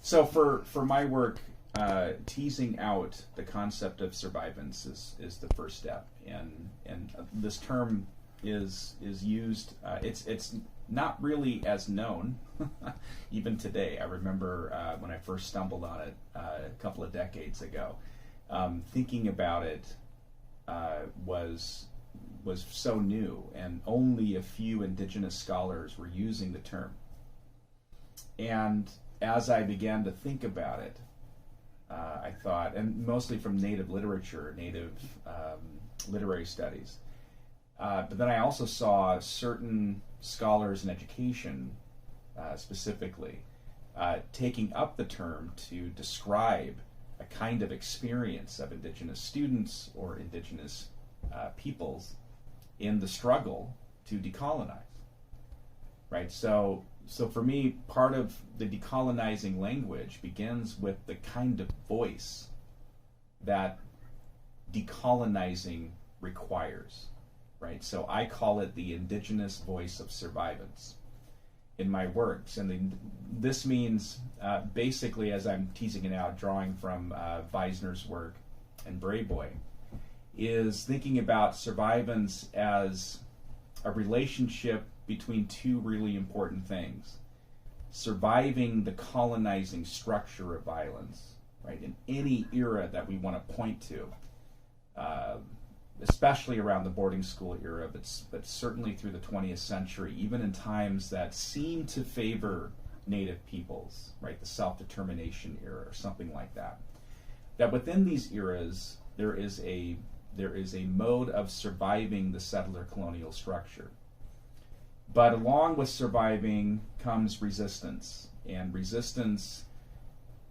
So for my work, teasing out the concept of survivance is the first step, and this term is used. It's not really as known even today. I remember when I first stumbled on it a couple of decades ago. Thinking about it was so new, and only a few Indigenous scholars were using the term. And as I began to think about it, I thought, and mostly from Native literature, Native literary studies, but then I also saw certain scholars in education, specifically, taking up the term to describe a kind of experience of Indigenous students or Indigenous peoples in the struggle to decolonize. Right? So for me, part of the decolonizing language begins with the kind of voice that decolonizing requires. Right? So I call it the Indigenous voice of survivance in my works. And this means, basically, as I'm teasing it out, drawing from Weisner's work and Brayboy, is thinking about survivance as a relationship between two really important things. Surviving the colonizing structure of violence, right, in any era that we want to point to, especially around the boarding school era, but certainly through the 20th century, even in times that seem to favor Native peoples, right, the self-determination era or something like that. That within these eras, there is a mode of surviving the settler colonial structure. But along with surviving comes resistance, and resistance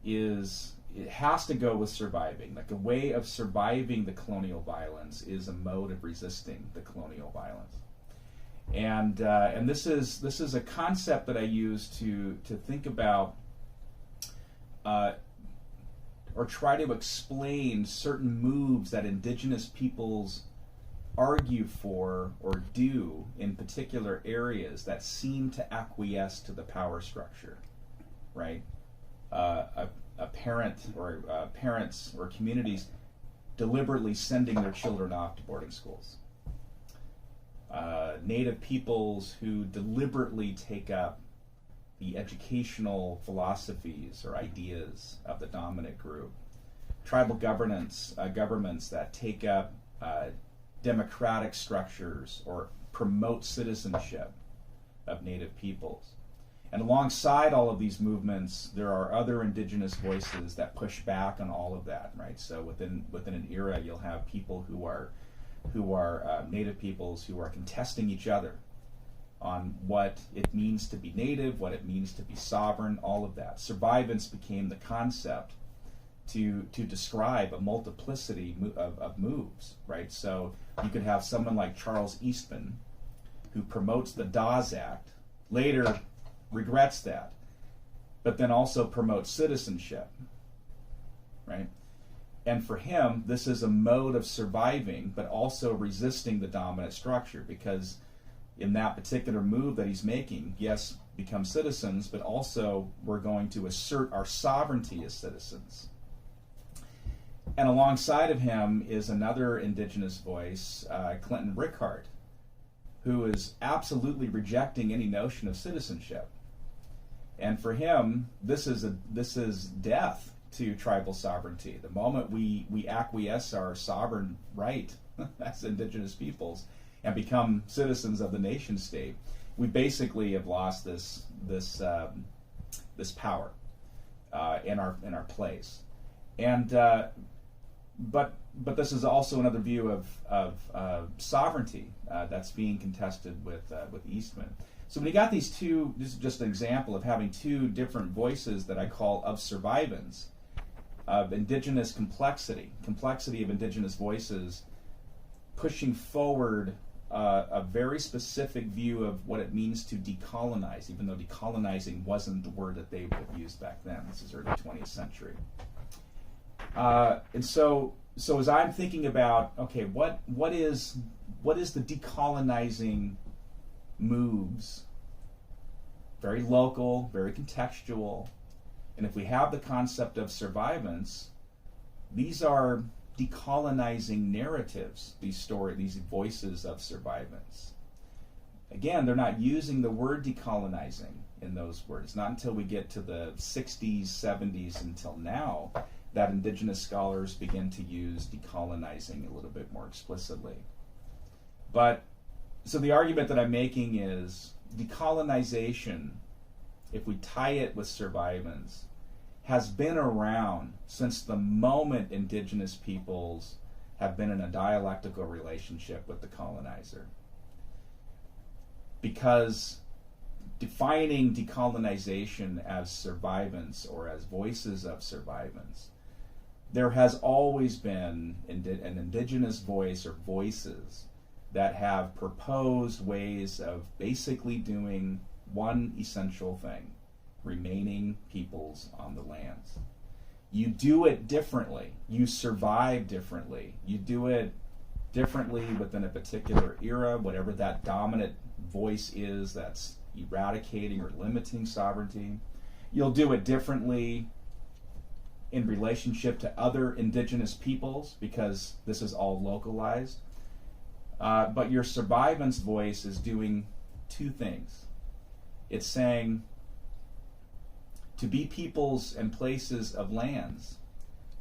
it has to go with surviving. Like, a way of surviving the colonial violence is a mode of resisting the colonial violence. And this is a concept that I use to think about or try to explain certain moves that Indigenous peoples argue for or do in particular areas that seem to acquiesce to the power structure, right? A parent or parents or communities deliberately sending their children off to boarding schools. Native peoples who deliberately take up the educational philosophies or ideas of the dominant group. Tribal governments that take up democratic structures or promote citizenship of Native peoples. And alongside all of these movements, there are other Indigenous voices that push back on all of that, right? So within an era, you'll have people who are Native peoples who are contesting each other on what it means to be Native, what it means to be sovereign, all of that. Survivance became the concept to describe a multiplicity of moves, right? So you could have someone like Charles Eastman, who promotes the Dawes Act, later regrets that, but then also promotes citizenship, right? And for him, this is a mode of surviving, but also resisting the dominant structure, because in that particular move that he's making, yes, become citizens, but also we're going to assert our sovereignty as citizens. And alongside of him is another Indigenous voice, Clinton Rickard, who is absolutely rejecting any notion of citizenship. And for him, this is death to tribal sovereignty. The moment we acquiesce our sovereign right as Indigenous peoples and become citizens of the nation state, we basically have lost this power in our place. And but this is also another view of sovereignty that's being contested with Eastman. So when you got these two, this is just an example of having two different voices that I call of survivance, of Indigenous complexity of Indigenous voices pushing forward a very specific view of what it means to decolonize, even though decolonizing wasn't the word that they would have used back then. This is early 20th century. And so as I'm thinking about, okay, what is the decolonizing moves, very local, very contextual, And if we have the concept of survivance, these are decolonizing narratives, these voices of survivance. Again, they're not using the word decolonizing in those words. Not until we get to the 60s, 70s, until now, that Indigenous scholars begin to use decolonizing a little bit more explicitly. But, so the argument that I'm making is decolonization, if we tie it with survivance, has been around since the moment Indigenous peoples have been in a dialectical relationship with the colonizer. Because defining decolonization as survivance or as voices of survivance, there has always been an Indigenous voice or voices that have proposed ways of basically doing one essential thing: remaining peoples on the lands. You do it differently. You survive differently. You do it differently within a particular era, whatever that dominant voice is that's eradicating or limiting sovereignty. You'll do it differently in relationship to other Indigenous peoples because this is all localized. But your survivance voice is doing two things. It's saying, to be peoples and places of lands,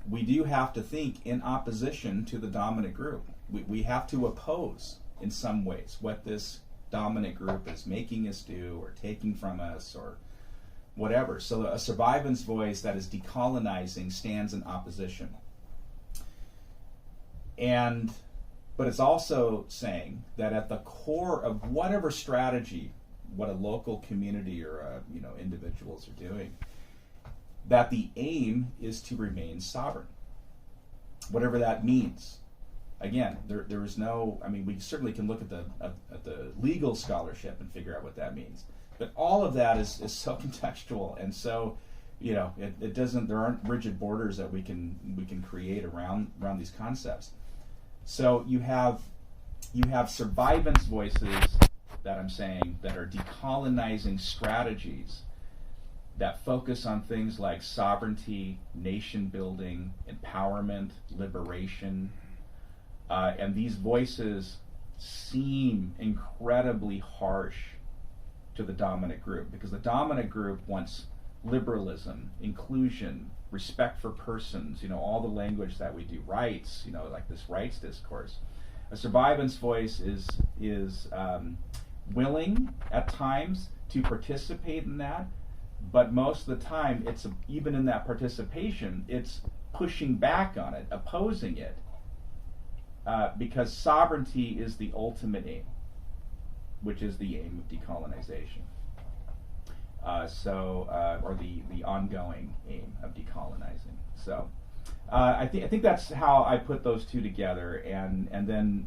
we do have to think in opposition to the dominant group. We have to oppose, in some ways, what this dominant group is making us do or taking from us or whatever. So a survivance voice that is decolonizing stands in opposition. But it's also saying that at the core of whatever strategy, what a local community or individuals are doing, that the aim is to remain sovereign, whatever that means. Again, there is no. I mean, we certainly can look at the legal scholarship and figure out what that means. But all of that is so contextual, and so it doesn't. There aren't rigid borders that we can create around these concepts. So you have survivance voices that I'm saying that are decolonizing strategies that focus on things like sovereignty, nation building, empowerment, liberation. And these voices seem incredibly harsh to the dominant group because the dominant group wants liberalism, inclusion, respect for persons, all the language that we do, rights, like this rights discourse. A survivance voice is willing at times to participate in that, but most of the time, even in that participation, it's pushing back on it, opposing it, because sovereignty is the ultimate aim, which is the aim of decolonization. Or the ongoing aim of decolonizing. So I think that's how I put those two together, and then